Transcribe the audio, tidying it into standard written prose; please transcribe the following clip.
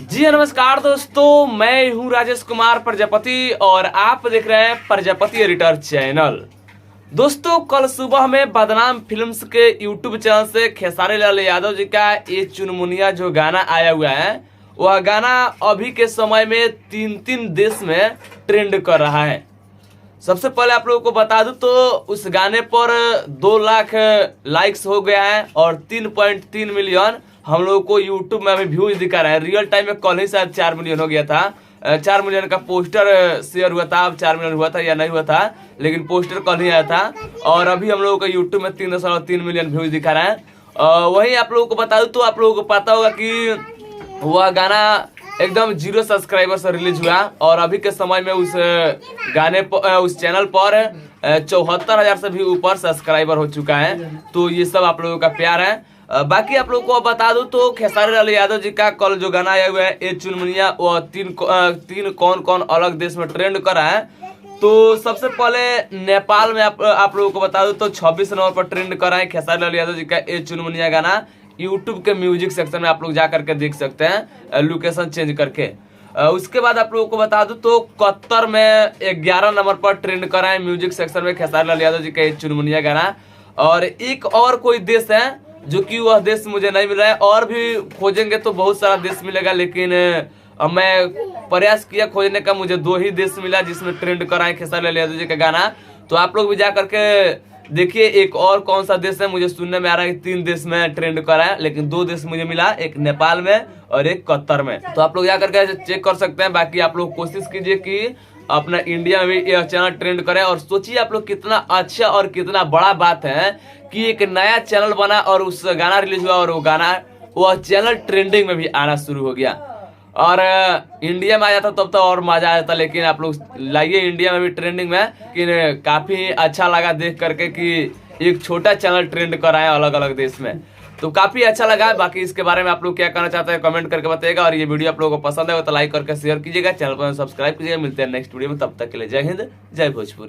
जी नमस्कार दोस्तों, मैं हूं राजेश कुमार प्रजापति और आप देख रहे हैं प्रजापति एडिटर चैनल। दोस्तों, कल सुबह में बदनाम फिल्म्स के यूट्यूब चैनल से खेसारी लाल यादव जी का ये चुनमुनिया जो गाना आया हुआ है, वह गाना अभी के समय में तीन देश में ट्रेंड कर रहा है। सबसे पहले आप लोगों को बता दूं तो उस गाने पर 2 लाख लाइक्स हो गया है और 3.3 मिलियन हम लोगों को यूट्यूब में अभी व्यूज दिखा रहा है। रियल टाइम में कल ही शायद 4 मिलियन हो गया था। 4 मिलियन का पोस्टर शेयर हुआ था। अब 4 मिलियन हुआ था या नहीं हुआ था, लेकिन पोस्टर कल ही आया था और अभी हम लोगों को यूट्यूब में 3.3 मिलियन व्यूज दिखा रहा है। वही आप लोगों को बता दूं तो आप लोगों को पता होगा कि वह गाना एकदम 0 सब्सक्राइबर से रिलीज हुआ और अभी के समय में उस गाने पर उस चैनल पर 74,000 से भी ऊपर सब्सक्राइबर हो चुका है। तो ये सब आप लोगों का प्यार है। बाकी आप लोगों को बता दूं तो खेसारी लाल यादव जी का कल जो गाना आया हुआ है ये चुनमुनिया, वह तीन कौन अलग देश में ट्रेंड कर रहा है। तो सबसे पहले नेपाल में आप लोगों को बता दूं तो 26 नंबर पर ट्रेंड कर रहा है खेसारी लाल यादव जी का ये चुनमुनिया गाना। यूट्यूब के म्यूजिक सेक्शन में आप लोग जा करके देख सकते हैं लोकेशन चेंज करके। उसके बाद आप लोगों को बता दूं तो कतर में 11 नंबर पर ट्रेंड कर रहा है म्यूजिक सेक्शन में खेसारी लाल यादव जी का ये चुनमुनिया गाना। और एक और कोई देश है जो कि वह देश मुझे नहीं मिल रहा है, और भी खोजेंगे तो बहुत सारा देश मिलेगा, लेकिन मैं प्रयास किया खोजने का, मुझे 2 ही देश मिला जिसमें ट्रेंड कर रहा है खेसारी लाल यादव जी का गाना। तो आप लोग भी जा करके देखिए एक और कौन सा देश है। मुझे सुनने में आ रहा है कि 3 देश में ट्रेंड कर रहा है, लेकिन 2 देश मुझे मिला, एक नेपाल में और एक कतर में। तो आप लोग जा करके चेक कर सकते हैं। बाकी आप लोग कोशिश कीजिए कि अपना इंडिया में भी यह चैनल ट्रेंड करे। और सोचिए आप लोग कितना अच्छा और कितना बड़ा बात है कि एक नया चैनल बना और उस गाना रिलीज हुआ और वह चैनल ट्रेंडिंग में भी आना शुरू हो गया। और इंडिया में आ जाता तब तो और मजा आ जाता, लेकिन आप लोग लाइए इंडिया में भी ट्रेंडिंग में। कि काफी अच्छा लगा देख करके कि एक छोटा चैनल ट्रेंड कर रहा है अलग अलग देश में, तो काफी अच्छा लगा। बाकी इसके बारे में आप लोग क्या कहना चाहते हैं कमेंट करके बताइएगा। और ये वीडियो आप लोगों को पसंद है तो लाइक करके शेयर कीजिएगा, चैनल पर सब्सक्राइब कीजिएगा। मिलते हैं नेक्स्ट वीडियो में, तब तक के लिए जय हिंद, जय भोजपुरी।